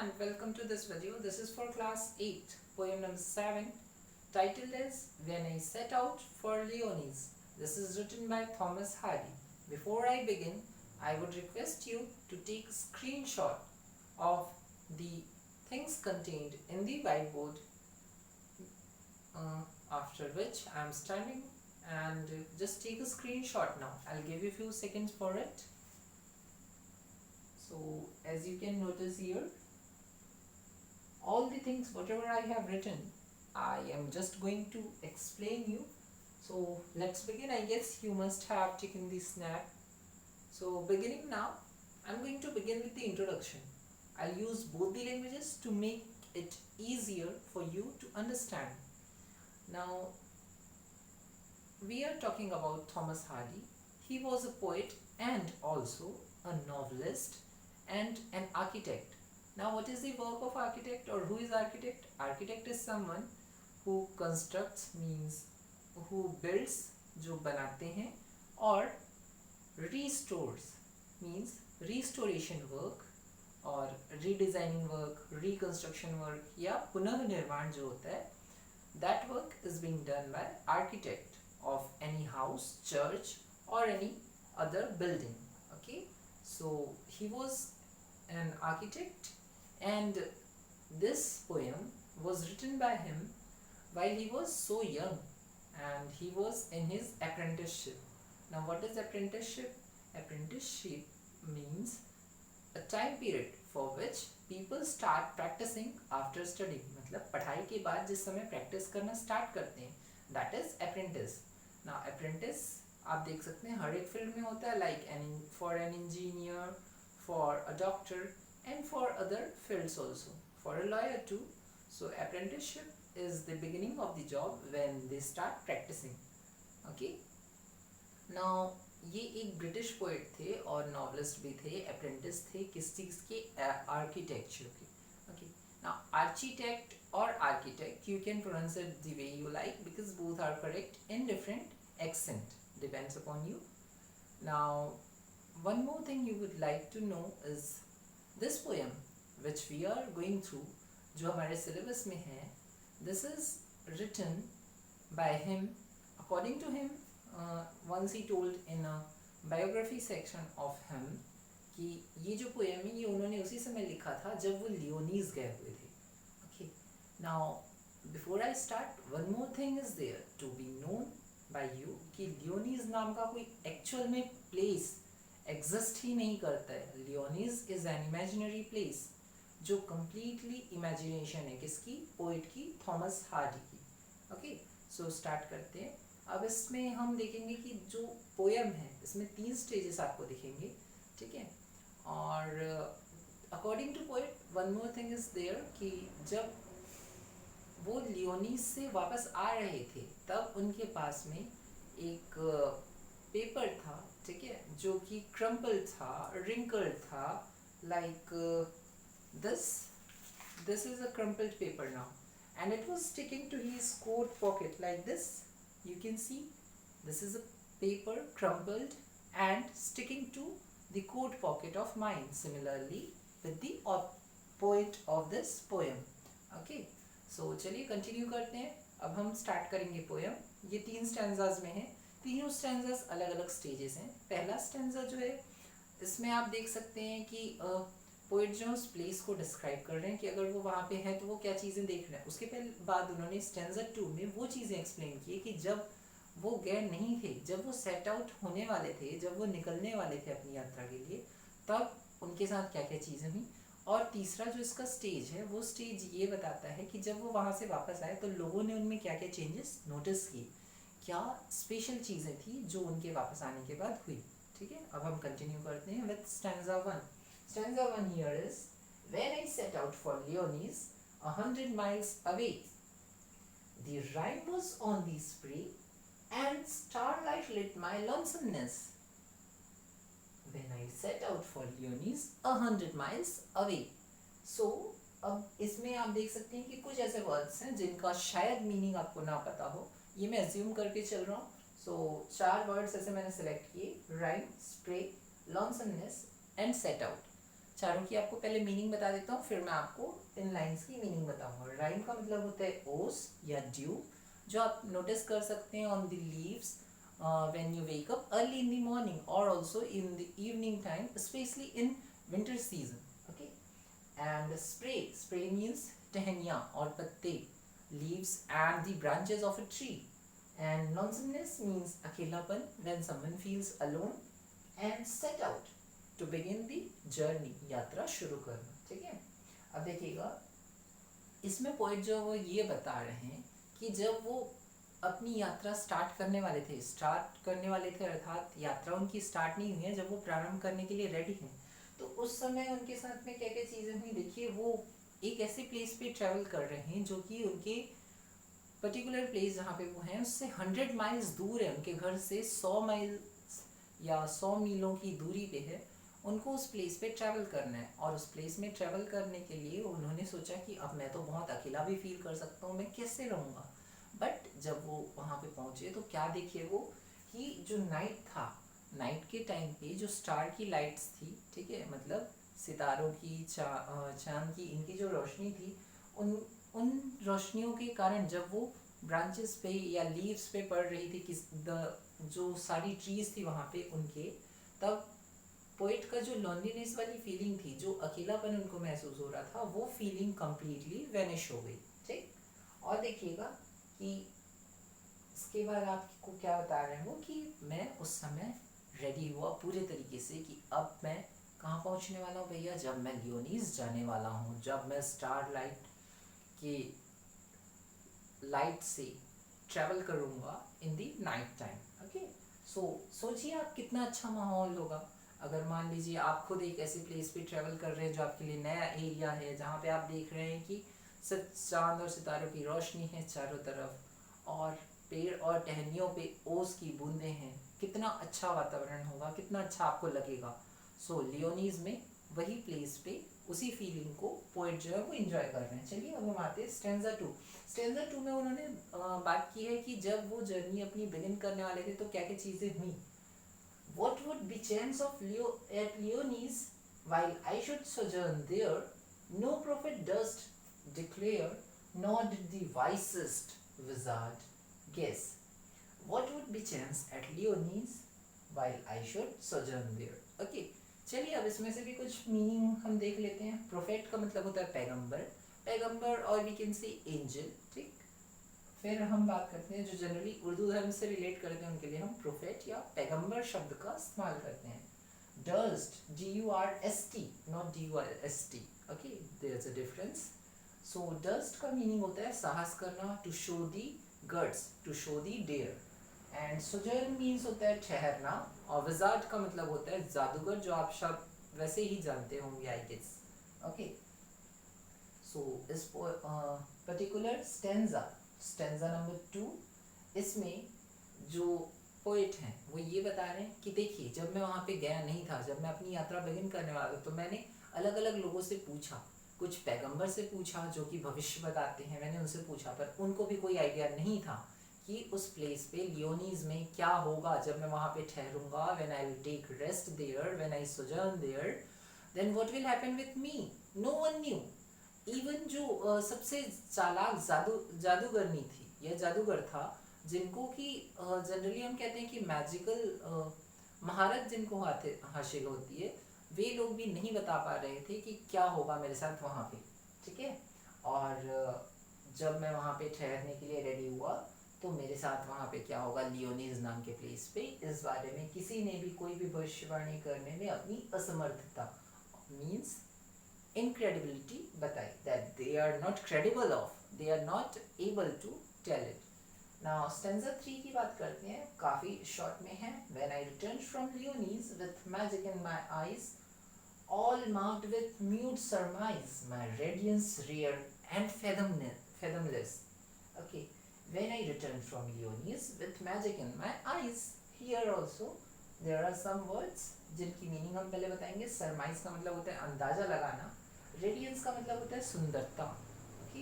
and welcome to this video. This is for class 8, poem number 7, titled as When I Set Out for Leonese. This is written by Thomas Hardy. Before I begin, I would request you to take a screenshot of the things contained in the whiteboard, after which I am standing, and just take a screenshot now. I'll give you a few seconds for it. So as you can notice here, all the things whatever I have written, I am just going to explain you. So let's begin. I guess you must have taken the snap. So beginning now, I'm going to begin with the introduction. I'll use both the languages to make it easier for you to understand. Now we are talking about Thomas Hardy. He was a poet and also a novelist and an architect. Now what is the work of architect, or who is architect? Architect is someone who constructs, means who builds, जो बनाते हैं, और restores means restoration work और redesigning work, reconstruction work या पुनः निर्माण जो होता है, that work is being done by architect of any house, church or any other building. Okay, so he was an architect, and this poem was written by him while he was so young and he was in his apprenticeship. Now what is apprenticeship? Apprenticeship means a time period for which people start practicing after studying. मतलब पढ़ाई के बाद जिस समय practice करना start करते हैं, that is apprentice. Now apprentice आप देख सकते हैं हर एक फील्ड में होता है, like for an engineer, for a doctor and for other fields also, for a lawyer too. So apprenticeship is the beginning of the job when they start practicing. Okay, now ये एक British poet थे और novelist भी थे, apprentice थे किस चीज़ के? Architecture के. ओके, नाउ आर्किटेक्ट और architect you can pronounce it the way you like because both are correct in different accent, depends upon you. Now one more thing you would like to know is this poem which we are going through, जो हमारे syllabus में है, this is written by him. According to him, once he told in a biography section of him कि ये जो poem है ये उन्होंने उसी समय लिखा था जब वो लियोनीज गए हुए थे. Okay, now before I start, one more thing is there to be known by you कि लियोनीज नाम का कोई एक्चुअल में प्लेस एग्जिस्ट ही नहीं करता है. लियोनीज इज एन इमेजिनरी प्लेस जो कंप्लीटली इमेजिनेशन है. किसकी? पोइट की, थॉमस हार्डी की. ओके, सो स्टार्ट करते हैं. अब इसमें हम देखेंगे कि जो पोएम है इसमें 3 स्टेजेस आपको दिखेंगे. ठीक है, और according to poet one more thing is there कि जब वो लियोनीज से वापस आ रहे थे तब उनके पास में एक पेपर था. ठीक है, जो कि क्रम्पल था, रिंकल्ड था, like this is a crumpled paper now, and it was sticking to his coat pocket like this. You can see this is a paper crumpled and sticking to the coat pocket of mine. Similarly with the poet of this poem. Okay, so चलिए continue करते हैं. अब हम start करेंगे poem. ये 3 stanzas में है. तीनों स्टैंजाज अलग अलग स्टेजेस हैं. पहला स्टैंजा जो है इसमें आप देख सकते हैं कि पोइट जो उस प्लेस को डिस्क्राइब कर रहे हैं कि अगर वो वहाँ पे है तो वो क्या चीज़ें देख रहे हैं. उसके पहले बाद उन्होंने स्टैंजा 2 में वो चीज़ें एक्सप्लेन की कि जब वो गए नहीं थे, जब वो सेट आउट होने वाले थे, जब वो निकलने वाले थे अपनी यात्रा के लिए, तब उनके साथ क्या क्या चीज़ें हुई. और तीसरा जो इसका स्टेज है वो स्टेज ये बताता है कि जब वो वहाँ से वापस आए तो लोगों ने उनमें क्या क्या चेंजेस नोटिस किए, क्या स्पेशल चीज़ें थी जो उनके वापस आने के बाद हुई. ठीक है, अब हम कंटिन्यू करते हैं with stanza 1. Stanza 1 here is, when I set out for Leonese, 100 miles away, the rhyme was on the spree, and starlight lit my lonesomeness. When I set out for Leonese, 100 miles away. So, अब इसमें आप देख सकते हैं कि कुछ ऐसे words हैं जिनका शायद मीनिंग आपको ना पता हो. ये मैं अज्यूम करके चल रहा हूँ. सो 4 वर्ड्स ऐसे मैंने सेलेक्ट किए: rhyme, spray, lonesomeness and set out. चारों की आपको पहले मीनिंग बता देता हूँ, फिर मैं आपको इन लाइंस की मीनिंग बताऊंगा। राइन का मतलब होता है ओस या ड्यू, जो आप नोटिस कर सकते हैं on the leaves when you wake up early in the morning or also in the evening time, especially in winter season. Okay, and spray means टहनियाँ और पत्ते, leaves and the branches of a tree. And lonesomeness means अकेलापन, when someone feels alone. And set out to begin the journey, यात्रा शुरू करना। ठीक है, अब देखिएगा इसमें पोइट जो वो ये बता रहे हैं कि जब वो अपनी यात्रा स्टार्ट करने वाले थे अर्थात यात्रा उनकी स्टार्ट नहीं हुई है, जब वो प्रारंभ करने के लिए रेडी हैं, तो उस समय उनके साथ में क्या क्या चीज़ें हुई। देखिए, वो एक ऐसे प्लेस पे ट्रैवल कर रहे हैं जो कि उनके पर्टिकुलर प्लेस जहाँ पे वो हैं उससे 100 माइल्स दूर है, उनके घर से 100 माइल्स या 100 मीलों की दूरी पे है। उनको उस प्लेस पे ट्रैवल करना है, और उस प्लेस में ट्रैवल करने के लिए उन्होंने सोचा कि अब मैं तो बहुत अकेला भी फील कर सकता हूँ, मैं कैसे रहूँगा। बट जब वो वहाँ पे पहुँचे तो क्या देखिए वो कि जो नाइट था, नाइट के टाइम पे जो स्टार की लाइट्स थी, ठीक है, मतलब सितारों की, चांद की, इनकी जो रोशनी थी, उन उन रोशनियों के कारण जब वो ब्रांचेस पे या लीव्स पे पड़ रही थी, जो सारी ट्रीज थी वहाँ पे उनके, तब पोइट का जो लॉन्लीनेस वाली फीलिंग थी, जो अकेलापन उनको महसूस हो रहा था, वो फीलिंग कम्प्लीटली वेनिश हो गई। ठीक, और देखिएगा कि इसके बाद आपको क्या बता रहे हैं वो कि मैं उस समय रेडी हुआ पूरे तरीके से कि अब मैं कहाँ पहुँचने वाला हूँ भैया, जब मैं लियोनीज जाने वाला हूँ, जब मैं स्टार लाइट की लाइट से ट्रैवल करूँगा इन दी नाइट टाइम। ओके, सो सोचिए आप कितना अच्छा माहौल होगा अगर मान लीजिए आप खुद एक ऐसे प्लेस पे ट्रैवल कर रहे हैं जो आपके लिए नया एरिया है, जहाँ पे आप देख रहे हैं कि सिर्फ चांद और सितारों की रोशनी है चारों तरफ, और पेड़ और टहनियों पे ओस की बूंदें हैं। कितना अच्छा वातावरण होगा, कितना अच्छा आपको लगेगा। सो लियोनीज में वही प्लेस पे उसी फीलिंग को पोएट जो है वो एंजॉय कर रहे हैं। चलिए अब हम आते हैं स्टेंजा 2। स्टेंजा 2 में उन्होंने बात की है कि जब वो जर्नी अपनी बिगिन करने वाले थे तो क्या क्या चीज़ें हुई। What would be chance of at Leonis while I should sojourn there? No prophet durst declare, nor did the wisest wizard guess. What would be chance at Leonis while I should sojourn there? Okay, चलिए अब इसमें से भी कुछ meaning हम देख लेते हैं। प्रोफेट का मतलब होता है पैगंबर, पैगंबर और वी कैन से एंजल। ठीक, फिर हम बात करते हैं जो जनरली उर्दू धर्म से रिलेट करते हैं, उनके लिए हम प्रोफेट या पैगंबर शब्द का इस्तेमाल करते हैं। Dust, DURST, not DURST। Okay, there is a difference. So dust का मीनिंग होता है साहस करना, to show the guts, to show the dare. And sojourn means होता है ठहरना, और विजार्ड का मतलब होता है जादूगर, जो आप सब वैसे ही जानते होंगे आई गेस। ओके, सो इस पर्टिकुलर स्टेंजा नंबर 2, इसमें जो पोइट हैं वो ये बता रहे हैं कि देखिए, जब मैं वहाँ पे गया नहीं था, जब मैं अपनी यात्रा बिगिन करने वाला था, तो मैंने अलग अलग लोगों से पूछा, कुछ पैगंबर से पूछा जो कि भविष्य बताते हैं, मैंने उनसे पूछा, पर उनको भी कोई आइडिया नहीं था कि उस प्लेस पे लियोनीज में क्या होगा जब मैं वहाँ पे ठहरूंगा। When I will take rest there, when I sojourn there, then what will happen with me, no one knew. इवन जो सबसे चालाक जादूगरनी थी या जादूगर था, जिनको कि जनरली हम कहते हैं कि मैजिकल महारत जिनको हासिल होती है, वे लोग भी नहीं बता पा रहे थे कि क्या होगा मेरे साथ वहाँ पे। ठीक है, और जब मैं वहाँ पे ठहरने के लिए रेडी हुआ तो मेरे साथ वहाँ पे क्या होगा, लियोनीज नाम के प्लेस पे, इस बारे में किसी ने भी कोई भी भविष्यवाणी करने में अपनी असमर्थता मीन्स incredibility बताई, that they are not credible of, they are not able to tell it. Now stanza 3 की बात करते हैं, काफी शॉर्ट में है। When I returned from Leonis with magic in my eyes, all marked with mute surmise, my radiance rare and fathomless. Okay, when I returned from Leonis with magic in my eyes, here also there are some words जिनकी meaning हम पहले बताएंगे। सरमाइज का मतलब होता है अंदाजा लगाना, रेडियंस का मतलब होता है सुंदरता। ओके,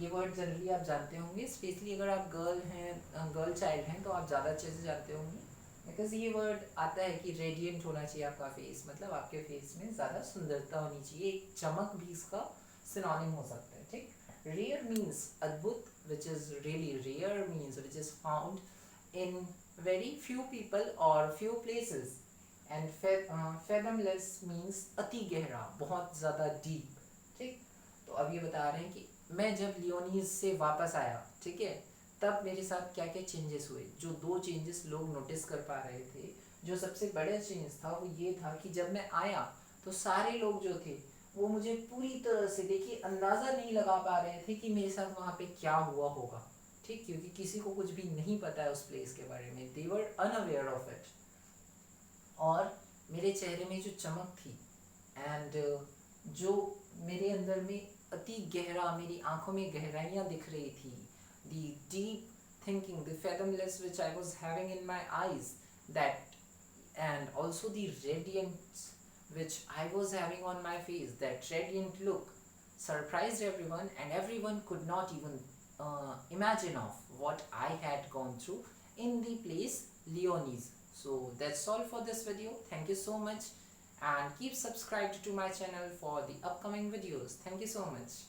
ये वर्ड जनरली आप जानते होंगे, स्पेशली अगर आप गर्ल चाइल्ड हैं तो आप ज़्यादा अच्छे से जानते होंगे। बिकॉज ये वर्ड आता है कि रेडियंट होना चाहिए आपका फेस, मतलब आपके फेस में ज़्यादा सुंदरता होनी चाहिए, एक चमक भी इसका सिनोनिम हो सकता है, ठीक। रेयर मीन्स अद्भुत, which is really rare means which is found in very few people और few places. And fathomless means अति गहरा, बहुत ज़्यादा डीप, ठीक। तो अब ये बता रहे हैं कि मैं जब लियोनीज से वापस आया, ठीक है, तब मेरे साथ क्या क्या चेंजेस हुए। जो दो चेंजेस लोग नोटिस कर पा रहे थे, जो सबसे बड़ा चेंज था वो ये था कि जब मैं आया तो सारे लोग जो थे वो मुझे पूरी तरह से, देखिए, अंदाज़ा नहीं लगा पा रहे थे कि मेरे साथ वहाँ पे क्या हुआ होगा, ठीक, क्योंकि किसी को कुछ भी नहीं पता है उस प्लेस के बारे में, दे वर अनअवेयर ऑफ इट। और मेरे चेहरे में जो चमक थी एंड जो मेरे अंदर में अति गहरा, मेरी आंखों में गहराइयाँ दिख रही थी, the deep thinking, the fathomless which I was having in my eyes, that, and also the radiance which I was having on my face, that radiant look surprised everyone, and everyone could not even imagine of what I had gone through in the place Leonis. So that's all for this video. Thank you so much, and keep subscribed to my channel for the upcoming videos. Thank you so much.